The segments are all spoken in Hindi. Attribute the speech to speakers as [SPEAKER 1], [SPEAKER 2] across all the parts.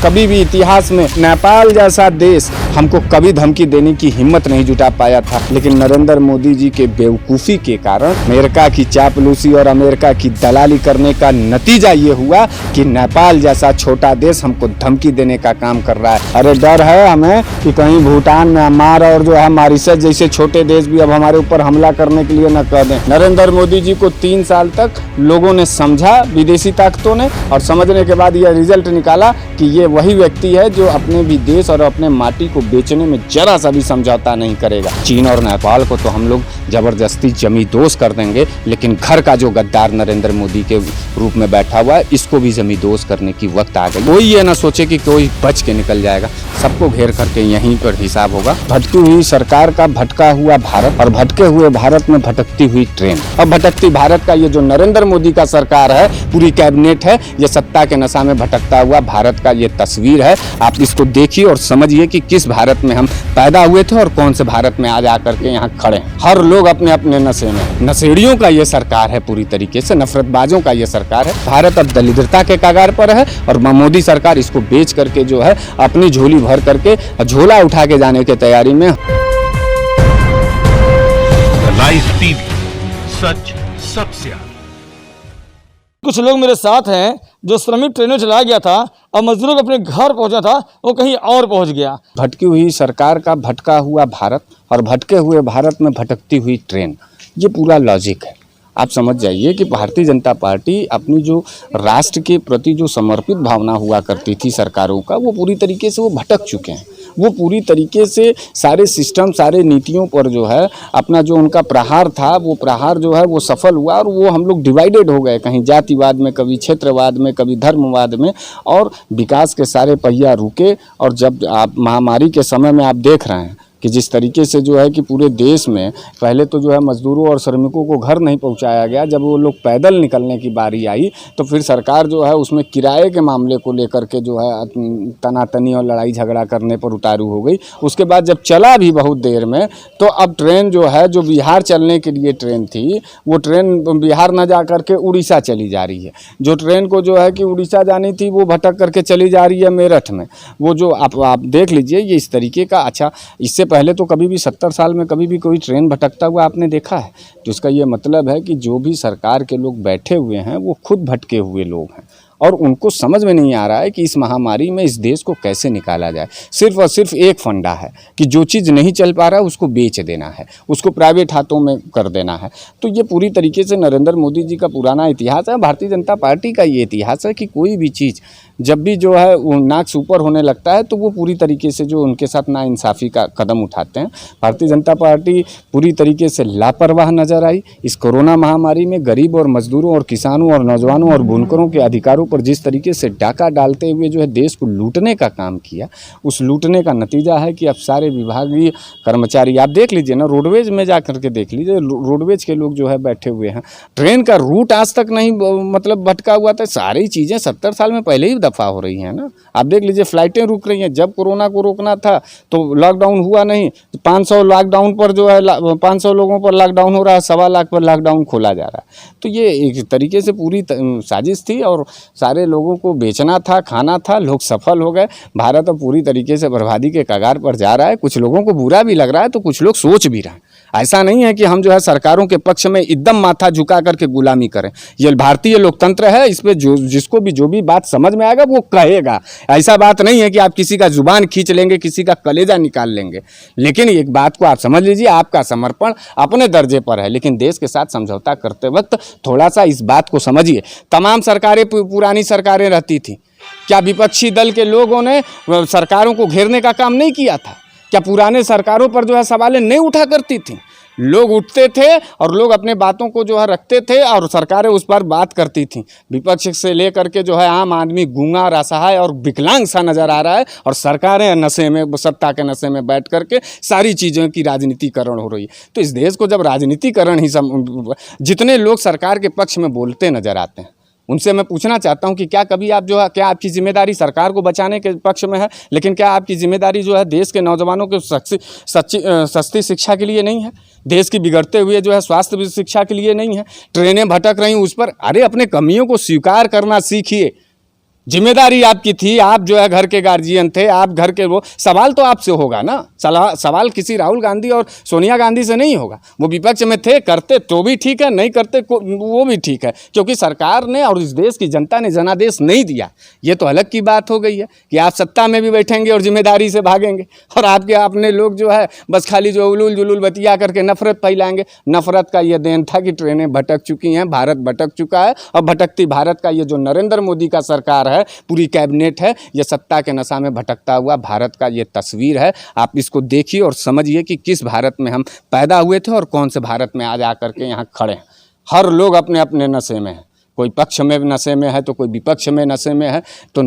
[SPEAKER 1] कभी भी इतिहास में नेपाल जैसा देश हमको कभी धमकी देने की हिम्मत नहीं जुटा पाया था, लेकिन नरेंद्र मोदी जी के बेवकूफ़ी के कारण अमेरिका की चापलूसी और अमेरिका की दलाली करने का नतीजा ये हुआ कि नेपाल जैसा छोटा देश हमको धमकी देने का काम कर रहा है। अरे डर है हमें कि कहीं भूटान, म्यांमार और जो है मॉरिशस जैसे छोटे देश भी अब हमारे ऊपर हमला करने के लिए न कर दें। नरेंद्र मोदी जी को 3 साल तक लोगों ने समझा, विदेशी ताकतों ने, और समझने के बाद यह रिजल्ट निकाला कि ये वही व्यक्ति है जो अपने भी देश और अपने माटी को बेचने में जरा सा भी समझौता नहीं करेगा। चीन और नेपाल को तो हम लोग जबरदस्ती जमींदोज कर देंगे, लेकिन घर का जो गद्दार नरेंद्र मोदी के रूप में बैठा हुआ है, इसको भी जमींदोज करने की वक्त आ गई। कोई ये ना सोचे कि कोई बच के निकल जाएगा, सबको घेर करके यहीं पर हिसाब होगा। भटकी हुई सरकार का भटका हुआ भारत और भटके हुए भारत में भटकती हुई ट्रेन। अब भटकती भारत का ये जो नरेंद्र मोदी का सरकार है, पूरी कैबिनेट है, ये सत्ता के नशा में भटकता हुआ भारत का ये तस्वीर है। आप इसको देखिए और समझिए कि किस भारत में हम पैदा हुए थे और कौन से भारत में आज आकर के यहाँ खड़े हैं। हर लोग अपने अपने नशे में। नशेड़ियों का ये सरकार है, पूरी तरीके से नफरतबाजों का ये सरकार है। भारत अब दरिद्रता के कगार पर है और मोदी सरकार इसको बेच करके जो है अपनी झोली भर करके झोला उठा के जाने की तैयारी में।
[SPEAKER 2] लाइव टीवी, सच सबसे आगे।
[SPEAKER 3] कुछ लोग मेरे साथ हैं जो श्रमिक ट्रेनों चलाया गया था और मजदूरों को अपने घर पहुंचा था, वो कहीं और पहुंच गया।
[SPEAKER 1] भटकी हुई सरकार का भटका हुआ भारत और भटके हुए भारत में भटकती हुई ट्रेन, ये पूरा लॉजिक है। आप समझ जाइए कि भारतीय जनता पार्टी अपनी जो राष्ट्र के प्रति जो समर्पित भावना हुआ करती थी सरकारों का, वो पूरी तरीके से वो भटक चुके हैं। वो पूरी तरीके से सारे सिस्टम, सारे नीतियों पर जो है अपना जो उनका प्रहार था, वो प्रहार जो है वो सफल हुआ और वो हम लोग डिवाइडेड हो गए, कहीं जातिवाद में, कभी क्षेत्रवाद में, कभी धर्मवाद में, और विकास के सारे पहिया रुके। और जब आप महामारी के समय में आप देख रहे हैं कि जिस तरीके से जो है कि पूरे देश में पहले तो जो है मजदूरों और श्रमिकों को घर नहीं पहुंचाया गया, जब वो लोग पैदल निकलने की बारी आई तो फिर सरकार जो है उसमें किराए के मामले को लेकर के जो है तनातनी और लड़ाई झगड़ा करने पर उतारू हो गई। उसके बाद जब चला भी बहुत देर में, तो अब ट्रेन जो है, जो बिहार चलने के लिए ट्रेन थी, वो ट्रेन बिहार न जा करके उड़ीसा चली जा रही है। जो ट्रेन को जो है कि उड़ीसा जानी थी, वो भटक करके चली जा रही है मेरठ में। वो जो आप देख लीजिए ये इस तरीके का। अच्छा, इससे पहले तो कभी भी 70 साल में कभी भी कोई ट्रेन भटकता हुआ आपने देखा है? तो इसका ये मतलब है कि जो भी सरकार के लोग बैठे हुए हैं वो खुद भटके हुए लोग हैं और उनको समझ में नहीं आ रहा है कि इस महामारी में इस देश को कैसे निकाला जाए। सिर्फ और सिर्फ एक फंडा है कि जो चीज़ नहीं चल पा रहा है उसको बेच देना है, उसको प्राइवेट हाथों में कर देना है। तो ये पूरी तरीके से नरेंद्र मोदी जी का पुराना इतिहास है, भारतीय जनता पार्टी का ये इतिहास है कि कोई भी चीज़ जब भी जो है वो नाक से ऊपर होने लगता है तो वो पूरी तरीके से जो उनके साथ नाइंसाफ़ी का कदम उठाते हैं। भारतीय जनता पार्टी पूरी तरीके से लापरवाह नजर आई। इस कोरोना महामारी में गरीब और मजदूरों और किसानों और नौजवानों और बुनकरों के अधिकारों पर जिस तरीके से डाका डालते हुए जो है देश को लूटने का काम किया, उस लूटने का नतीजा है कि अब सारे विभागीय कर्मचारी, आप देख लीजिए ना, रोडवेज में जा करके देख लीजिए, रोडवेज के लोग जो है बैठे हुए हैं। ट्रेन का रूट आज तक नहीं मतलब भटका हुआ था। सारी चीज़ें 70 साल में पहले ही दफ़ा हो रही हैं ना। आप देख लीजिए फ्लाइटें रुक रही हैं। जब कोरोना को रोकना था तो लॉकडाउन हुआ नहीं, 500 लॉकडाउन पर जो है 500 लोगों पर लॉकडाउन हो रहा है, 1.25 लाख पर लॉकडाउन खोला जा रहा है। तो ये एक तरीके से पूरी साजिश थी और सारे लोगों को बेचना था, खाना था। लोग सफल हो गए। भारत अब पूरी तरीके से बर्बादी के कगार पर जा रहा है। कुछ लोगों को बुरा भी लग रहा है तो कुछ लोग सोच भी रहे हैं। ऐसा नहीं है कि हम जो है सरकारों के पक्ष में एकदम माथा झुका करके गुलामी करें। ये भारतीय लोकतंत्र है, इस पे जिसको भी जो भी बात समझ में आएगा वो कहेगा। ऐसा बात नहीं है कि आप किसी का जुबान खींच लेंगे, किसी का कलेजा निकाल लेंगे। लेकिन एक बात को आप समझ लीजिए, आपका समर्पण अपने दर्जे पर है, लेकिन देश के साथ समझौता करते वक्त थोड़ा सा इस बात को समझिए। तमाम सरकारें, पुरानी सरकारें रहती थी, क्या विपक्षी दल के लोगों ने सरकारों को घेरने का काम नहीं किया था? क्या पुराने सरकारों पर जो है सवालें नहीं उठा करती थी? लोग उठते थे और लोग अपने बातों को जो है रखते थे और सरकारें उस पर बात करती थी। विपक्ष से लेकर के जो है आम आदमी गूंगा, असहाय और विकलांग सा नज़र आ रहा है और सरकारें नशे में, सत्ता के नशे में बैठ करके सारी चीज़ों की राजनीतिकरण हो रही है। तो इस देश को जब राजनीतिकरण ही जितने लोग सरकार के पक्ष में बोलते नज़र आते हैं, उनसे मैं पूछना चाहता हूं कि क्या कभी आप जो है, क्या आपकी जिम्मेदारी सरकार को बचाने के पक्ष में है, लेकिन क्या आपकी जिम्मेदारी जो है देश के नौजवानों के सस्ती शिक्षा के लिए नहीं है? देश की बिगड़ते हुए जो है स्वास्थ्य शिक्षा के लिए नहीं है? ट्रेनें भटक रही उस पर, अरे अपने कमियों को स्वीकार करना सीखिए। जिम्मेदारी आपकी थी, आप जो है घर के गार्जियन थे, आप घर के वो, सवाल तो आपसे होगा ना। सवाल किसी राहुल गांधी और सोनिया गांधी से नहीं होगा। वो विपक्ष में थे, करते तो भी ठीक है, नहीं करते वो भी ठीक है, क्योंकि सरकार ने और इस देश की जनता ने जनादेश नहीं दिया। ये तो अलग की बात हो गई है कि आप सत्ता में भी बैठेंगे और जिम्मेदारी से भागेंगे, और आपके अपने लोग जो है बस खाली जो उलूल जुलूल बतिया करके नफरत फैलाएंगे। नफरत का ये देन था कि ट्रेनें भटक चुकी हैं, भारत भटक चुका है, और भटकती भारत का ये जो नरेंद्र मोदी का सरकार है, पूरी कैबिनेट है, ये सत्ता के नशा में भटकता हुआ भारत का ये तस्वीर है। आप इसको देखिए और समझिए कि किस भारत में हम पैदा हुए थे और कौन से भारत में आज आकर के यहाँ खड़े हैं। हर लोग अपने अपने नशे में है, कोई पक्ष में नशे में है तो कोई विपक्ष में नशे में है। तो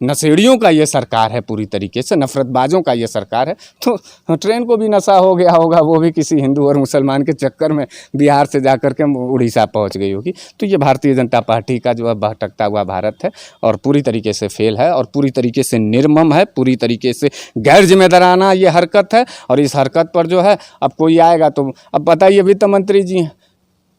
[SPEAKER 1] नशेड़ियों का ये सरकार है, पूरी तरीके से नफरतबाजों का ये सरकार है। तो ट्रेन को भी नशा हो गया होगा, वो भी किसी हिंदू और मुसलमान के चक्कर में बिहार से जाकर के उड़ीसा पहुंच गई होगी। तो ये भारतीय जनता पार्टी का जो है भटकता हुआ भारत है, और पूरी तरीके से फेल है, और पूरी तरीके से निर्मम है, पूरी तरीके से गैर जिम्मेदाराना ये हरकत है। और इस हरकत पर जो है अब कोई आएगा तो, अब बताइए वित्त मंत्री जी हैं,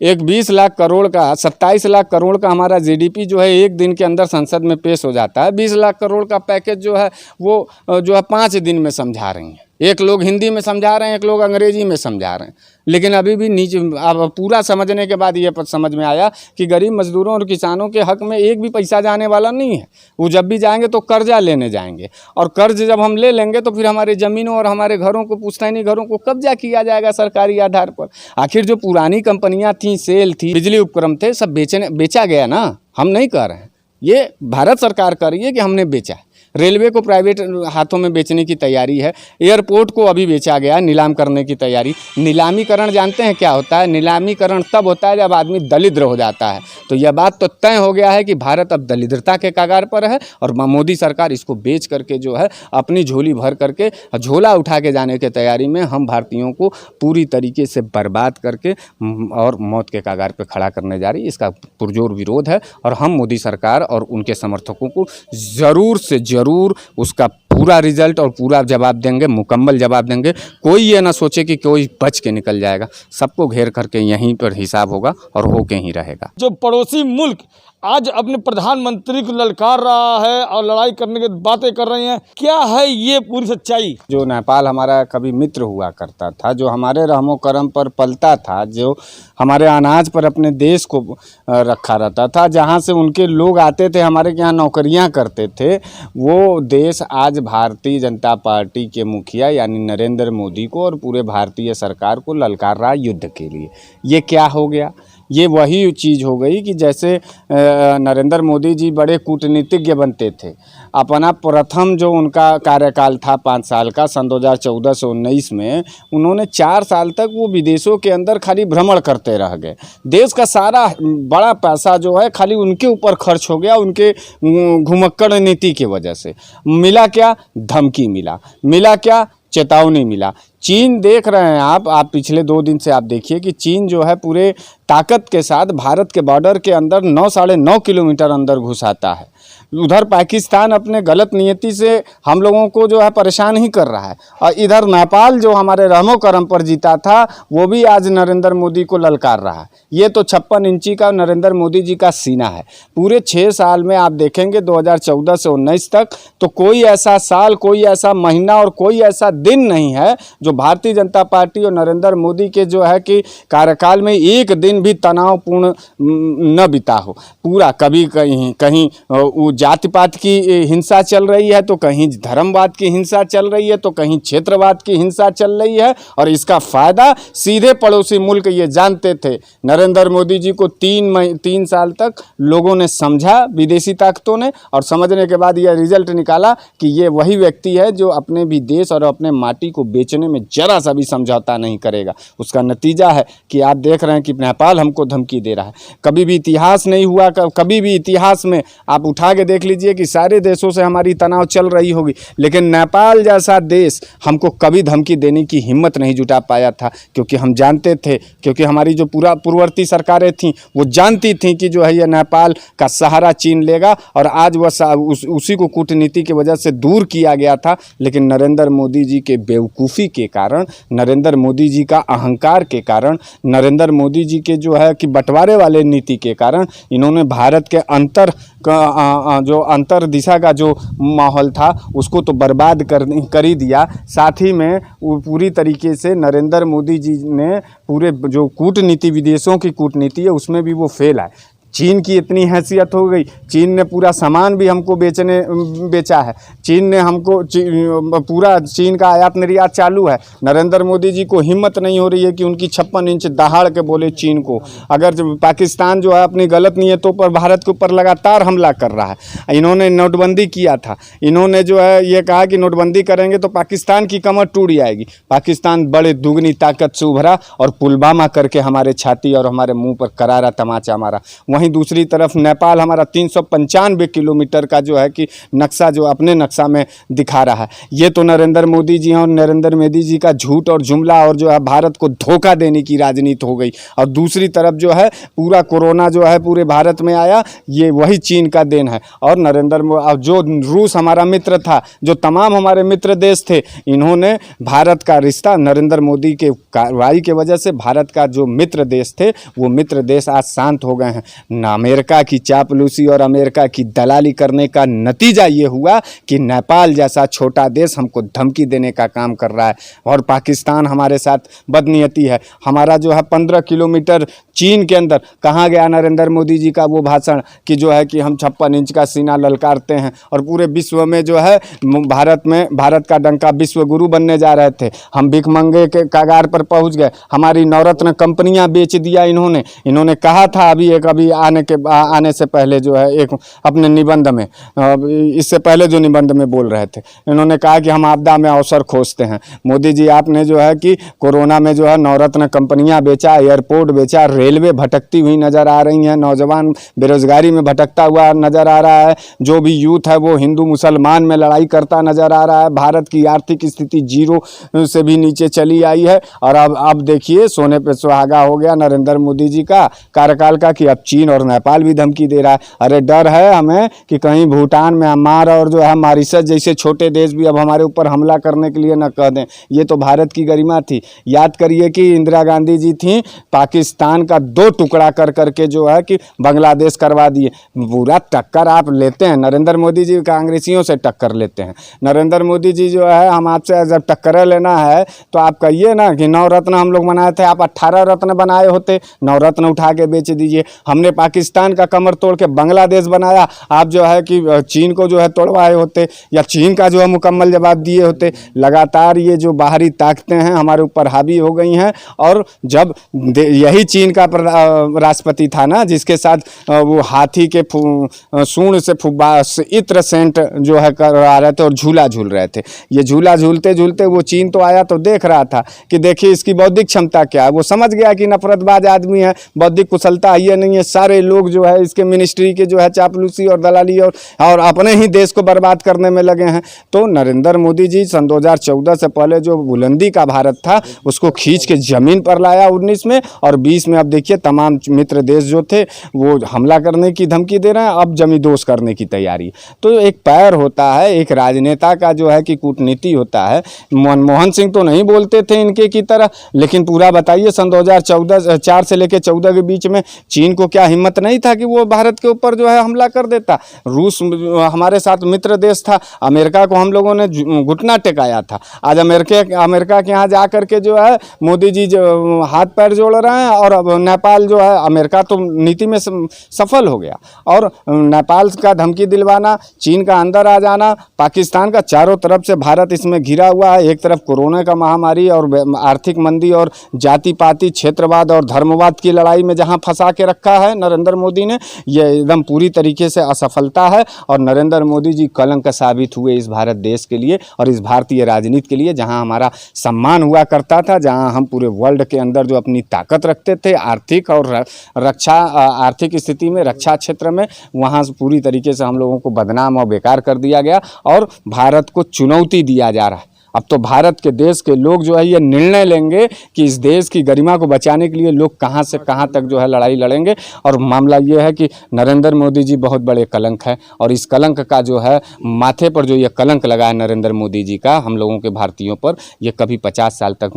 [SPEAKER 1] एक 20 लाख करोड़ का, 27 लाख करोड़ का हमारा जीडीपी जो है एक दिन के अंदर संसद में पेश हो जाता है। 20 लाख करोड़ का पैकेज जो है वो जो है 5 दिन में समझा रही हैं। एक लोग हिंदी में समझा रहे हैं, एक लोग अंग्रेजी में समझा रहे हैं, लेकिन अभी भी नीचे अब पूरा समझने के बाद ये समझ में आया कि गरीब मजदूरों और किसानों के हक में एक भी पैसा जाने वाला नहीं है। वो जब भी जाएंगे तो कर्जा लेने जाएंगे, और कर्ज जब हम ले लेंगे तो फिर हमारे ज़मीनों और हमारे घरों को, पुश्तैनी घरों को कब्जा किया जाएगा सरकारी आधार पर। आखिर जो पुरानी कंपनियाँ थी, सेल थी, बिजली उपक्रम थे, सब बेचा गया ना। हम नहीं कह रहे हैं, ये भारत सरकार कर रही है कि हमने बेचा है। रेलवे को प्राइवेट हाथों में बेचने की तैयारी है, एयरपोर्ट को अभी बेचा गया, नीलाम करने की तैयारी। नीलामीकरण जानते हैं क्या होता है? नीलामीकरण तब होता है जब आदमी दरिद्र हो जाता है। तो यह बात तो तय हो गया है कि भारत अब दरिद्रता के कगार पर है, और मोदी सरकार इसको बेच करके जो है अपनी झोली भर करके, झोला उठा के जाने की तैयारी में, हम भारतीयों को पूरी तरीके से बर्बाद करके और मौत के कगार पर खड़ा करने जा रही है। इसका पुरजोर विरोध है, और हम मोदी सरकार और उनके समर्थकों को ज़रूर से ज़रूर उसका पूरा रिजल्ट और पूरा जवाब देंगे, मुकम्मल जवाब देंगे। कोई ये ना सोचे कि कोई बच के निकल जाएगा, सबको घेर करके यहीं पर हिसाब होगा और होके ही रहेगा।
[SPEAKER 3] जो पड़ोसी मुल्क आज अपने प्रधानमंत्री को ललकार रहा है और लड़ाई करने की बातें कर रहे हैं, क्या है ये पूरी सच्चाई?
[SPEAKER 1] जो नेपाल हमारा कभी मित्र हुआ करता था, जो हमारे रहमो करम पर पलता था, जो हमारे अनाज पर अपने देश को रखा रहता था, जहाँ से उनके लोग आते थे, हमारे यहाँ नौकरियाँ करते थे, वो देश आज भारतीय जनता पार्टी के मुखिया यानी नरेंद्र मोदी को और पूरे भारतीय सरकार को ललकार रहा युद्ध के लिए। ये क्या हो गया? ये वही चीज़ हो गई कि जैसे नरेंद्र मोदी जी बड़े कूटनीतिज्ञ बनते थे। अपना प्रथम जो उनका कार्यकाल था 5 साल का, सन 2014 से 19 में, उन्होंने 4 साल तक वो विदेशों के अंदर खाली भ्रमण करते रह गए। देश का सारा बड़ा पैसा जो है खाली उनके ऊपर खर्च हो गया, उनके घुमक्कड़ नीति की वजह से। मिला क्या? धमकी मिला क्या? चेतावनी मिला। चीन देख रहे हैं आप पिछले 2 दिन से आप देखिए कि चीन जो है पूरे ताकत के साथ भारत के बॉर्डर के अंदर 9-9.5 किलोमीटर अंदर घुस आता है। उधर पाकिस्तान अपने गलत नीति से हम लोगों को जो है परेशान ही कर रहा है, और इधर नेपाल जो हमारे रहमो करम पर जीता था, वो भी आज नरेंद्र मोदी को ललकार रहा है। ये तो 56 इंची का नरेंद्र मोदी जी का सीना है। पूरे 6 साल में आप देखेंगे 2014 से 19 तक, तो कोई ऐसा साल, कोई ऐसा महीना और कोई ऐसा दिन नहीं है जो भारतीय जनता पार्टी और नरेंद्र मोदी के जो है कि कार्यकाल में एक दिन भी तनावपूर्ण न बीता हो। पूरा कभी कहीं जाति पात की हिंसा चल रही है, तो कहीं धर्मवाद की हिंसा चल रही है, तो कहीं क्षेत्रवाद की हिंसा चल रही है, और इसका फ़ायदा सीधे पड़ोसी मुल्क ये जानते थे। नरेंद्र मोदी जी को 3 साल तक लोगों ने समझा, विदेशी ताकतों ने, और समझने के बाद यह रिजल्ट निकाला कि ये वही व्यक्ति है जो अपने भी देश और अपने माटी को बेचने में जरा सा भी समझौता नहीं करेगा। उसका नतीजा है कि आप देख रहे हैं कि नेपाल हमको धमकी दे रहा है। कभी भी इतिहास नहीं हुआ, कभी भी इतिहास में आप उठा के देख लीजिए कि सारे देशों से हमारी तनाव चल रही होगी, लेकिन नेपाल जैसा देश हमको कभी धमकी देने की हिम्मत नहीं जुटा पाया था, क्योंकि हम जानते थे, क्योंकि हमारी जो पूर्ववर्ती सरकारें थीं वो जानती थीं कि जो है ये नेपाल का सहारा चीन लेगा, और आज वह उसी को कूटनीति की वजह से दूर किया गया था। लेकिन नरेंद्र मोदी जी के बेवकूफ़ी के कारण, नरेंद्र मोदी जी का अहंकार के कारण, नरेंद्र मोदी जी के जो है कि बंटवारे वाले नीति के कारण, इन्होंने भारत के अंतर जो अंतर दिशा का जो माहौल था उसको तो बर्बाद कर ही दिया। साथ ही में वो पूरी तरीके से नरेंद्र मोदी जी ने पूरे जो कूटनीति, विदेशों की कूटनीति है उसमें भी वो फेल है। चीन की इतनी हैसियत हो गई, चीन ने पूरा सामान भी हमको बेचा है, चीन ने हमको पूरा चीन का आयात निर्यात चालू है। नरेंद्र मोदी जी को हिम्मत नहीं हो रही है कि उनकी 56 इंच दहाड़ के बोले चीन को। अगर पाकिस्तान जो है अपनी गलत नीयतों पर भारत के ऊपर लगातार हमला कर रहा है। इन्होंने नोटबंदी किया था, इन्होंने जो है ये कहा कि नोटबंदी करेंगे तो पाकिस्तान की कमर टूट जाएगी। पाकिस्तान बड़े दुगनी ताकत से उभरा और पुलवामा करके हमारे छाती और हमारे मुंह पर करारा तमाचा मारा। वहीं दूसरी तरफ नेपाल हमारा 395 किलोमीटर का जो है कि नक्शा जो अपने नक्शा में दिखा रहा है। ये तो नरेंद्र मोदी जी हैं और नरेंद्र मोदी जी का झूठ और जुमला और जो है भारत को धोखा देने की राजनीति हो गई। और दूसरी तरफ जो है पूरा कोरोना जो है पूरे भारत में आया, ये वही चीन का देन है। और जो रूस हमारा मित्र था, जो तमाम हमारे मित्र देश थे, इन्होंने भारत का रिश्ता नरेंद्र मोदी के कार्रवाई के वजह से भारत का जो मित्र देश थे वो मित्र देश आज शांत हो गए हैं। अमेरिका की चापलूसी और अमेरिका की दलाली करने का नतीजा ये हुआ कि नेपाल जैसा छोटा देश हमको धमकी देने का काम कर रहा है। और पाकिस्तान हमारे साथ बदनीयती है। हमारा जो है 15 किलोमीटर चीन के अंदर कहाँ गया नरेंद्र मोदी जी का वो भाषण कि जो है कि हम 56 इंच का सीना ललकारते हैं और पूरे विश्व में जो है भारत का डंका विश्व गुरु बनने जा रहे थे। हम भिखमंगे के कगार पर पहुंच गए। हमारी नवरत्न कंपनियां बेच दिया इन्होंने कहा था अभी आने से पहले जो है एक अपने निबंध में, इससे पहले जो निबंध में बोल रहे थे, इन्होंने कहा कि हम आपदा में अवसर खोजते हैं। मोदी जी आपने जो है कि कोरोना में जो है नवरत्न कंपनियां बेचा, एयरपोर्ट बेचा, रेलवे भटकती हुई नजर आ रही हैं, नौजवान बेरोजगारी में भटकता हुआ नजर आ रहा है, जो भी यूथ है वो हिंदू मुसलमान में लड़ाई करता नजर आ रहा है। भारत की आर्थिक स्थिति जीरो से भी नीचे चली आई है। और अब देखिए सोने पे सुहागा हो गया नरेंद्र मोदी जी का कार्यकाल का कि अब चीन और नेपाल भी धमकी दे रहा है। अरे डर है हमें कि कहीं भूटान, म्यांमार और जो है मॉरिशस जैसे छोटे देश भी अब हमारे ऊपर हमला करने के लिए न कह दें। ये तो भारत की गरिमा थी। याद करिए कि इंदिरा गांधी जी थी, पाकिस्तान का 2 टुकड़ा कर करके जो है कि बांग्लादेश करवा दिए। पूरा टक्कर आप लेते हैं, नरेंद्र मोदी जी कांग्रेसियों से टक्कर लेते हैं। नरेंद्र मोदी जी जो है हम आपसे जब टक्कर लेना है तो आप कहिए ना कि 9 रत्न हम लोग बनाए थे, आप 18 रत्न बनाए होते, 9 रत्न उठा के बेच दीजिए। हमने पाकिस्तान का कमर तोड़ के बांग्लादेश बनाया, आप जो है कि चीन को जो है तोड़वाए होते या चीन का जो है मुकम्मल जवाब दिए होते। लगातार ये जो बाहरी ताकतें हैं हमारे ऊपर हावी हो गई हैं। और जब यही चीन का राष्ट्रपति था ना जिसके साथ वो हाथी के सूंड से इत्र सेंट जो है करवा रहे थे और झूला झूल रहे थे। ये झूला झूलते झूलते वो चीन तो आया तो देख रहा था कि देखिए इसकी बौद्धिक क्षमता क्या है। वो समझ गया कि नफरतबाज आदमी है, बौद्धिक कुशलता ये नहीं है। सारे लोग जो है इसके मिनिस्ट्री के जो है चापलूसी और दलाली और अपने ही देश को बर्बाद करने में लगे हैं। तो नरेंद्र मोदी जी सन 2014 से पहले जो बुलंदी का भारत था उसको खींच के जमीन पर लाया 19 में और 20 में। अब देखिए तमाम मित्र देश जो थे वो हमला करने की धमकी दे रहे हैं, अब जमींदोज करने की तैयारी। तो एक पैर होता है, एक राजनेता का जो है कि कूटनीति होता है। मनमोहन सिंह तो नहीं बोलते थे इनके की तरह, लेकिन पूरा बताइए सन 2014 से लेकर 14 के बीच में चीन को क्या हिम्मत नहीं था कि वो भारत के ऊपर जो है हमला कर देता। रूस हमारे साथ मित्र देश था, अमेरिका को हम लोगों ने घुटना टेकाया था। आज अमेरिका के यहाँ जा करके जो है मोदी जी जो हाथ पैर जोड़ रहे हैं और अब नेपाल जो है, अमेरिका तो नीति में सफल हो गया और नेपाल का धमकी दिलवाना, चीन का अंदर आ जाना, पाकिस्तान का चारों तरफ से भारत इसमें घिरा हुआ है। एक तरफ कोरोना का महामारी और आर्थिक मंदी और जाति पाति क्षेत्रवाद और धर्मवाद की लड़ाई में जहां फंसा के रखा है नरेंद्र मोदी ने, ये एकदम पूरी तरीके से असफलता है। और नरेंद्र मोदी जी कलंक साबित हुए इस भारत देश के लिए और इस भारतीय राजनीति के लिए, जहां हमारा सम्मान हुआ करता था, जहां हम पूरे वर्ल्ड के अंदर जो अपनी ताकत रखते थे आर्थिक और आर्थिक स्थिति में, रक्षा क्षेत्र में, वहां पूरी तरीके से हम लोगों को बदनाम और बेकार कर दिया गया और भारत को चुनौती दिया जा रहा है। अब तो भारत के देश के लोग जो है ये निर्णय लेंगे कि इस देश की गरिमा को बचाने के लिए लोग कहां से कहां तक जो है लड़ाई लड़ेंगे। और मामला ये है कि नरेंद्र मोदी जी बहुत बड़े कलंक है और इस कलंक का जो है माथे पर जो ये कलंक लगा है नरेंद्र मोदी जी का हम लोगों के भारतीयों पर, ये कभी 50 साल तक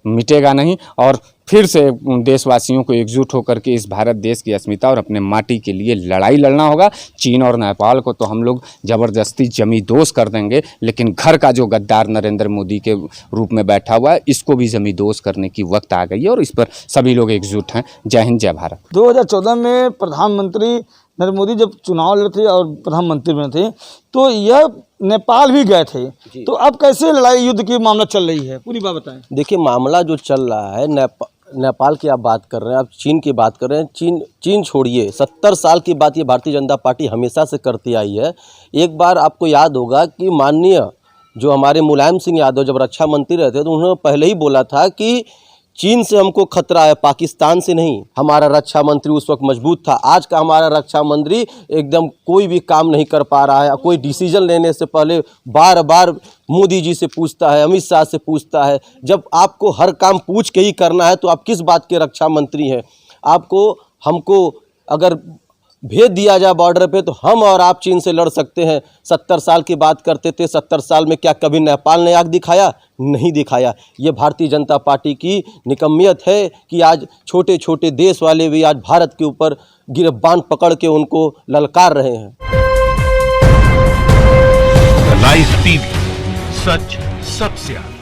[SPEAKER 1] मिटेगा नहीं। और फिर से देशवासियों को एकजुट होकर के इस भारत देश की अस्मिता और अपने माटी के लिए लड़ाई लड़ना होगा। चीन और नेपाल को तो हम लोग ज़बरदस्ती जमींदोज़ कर देंगे, लेकिन घर का जो गद्दार नरेंद्र मोदी के रूप में बैठा हुआ है, इसको भी जमींदोज़ करने की वक्त आ गई है और इस पर सभी लोग एकजुट हैं। जय हिंद, जय भारत।
[SPEAKER 3] 2014 में प्रधानमंत्री नरेंद्र मोदी जब चुनाव लड़े थे और प्रधानमंत्री बने थे, तो यह नेपाल भी गए थे। तो अब कैसे लड़ाई युद्ध की मामला चल रही है, पूरी बात बताएं।
[SPEAKER 4] देखिए, मामला जो चल रहा है, नेपाल की आप बात कर रहे हैं, आप चीन की बात कर रहे हैं। चीन छोड़िए, 70 साल की बात ये भारतीय जनता पार्टी हमेशा से करती आई है। एक बार आपको याद होगा कि माननीय जो हमारे मुलायम सिंह यादव जब रक्षा मंत्री रहते तो उन्होंने पहले ही बोला था कि चीन से हमको खतरा है, पाकिस्तान से नहीं। हमारा रक्षा मंत्री उस वक्त मजबूत था। आज का हमारा रक्षा मंत्री एकदम कोई भी काम नहीं कर पा रहा है। कोई डिसीजन लेने से पहले बार बार मोदी जी से पूछता है, अमित शाह से पूछता है। जब आपको हर काम पूछ के ही करना है तो आप किस बात के रक्षा मंत्री हैं? आपको हमको अगर भेज दिया जाए बॉर्डर पे तो हम और आप चीन से लड़ सकते हैं। 70 साल की बात करते थे, 70 साल में क्या कभी नेपाल ने आग दिखाया? नहीं दिखाया। ये भारतीय जनता पार्टी की निकम्मियत है कि आज छोटे छोटे देश वाले भी आज भारत के ऊपर गिरबान पकड़ के उनको ललकार रहे हैं।
[SPEAKER 2] लाइव टीवी, सच सबसे आगे।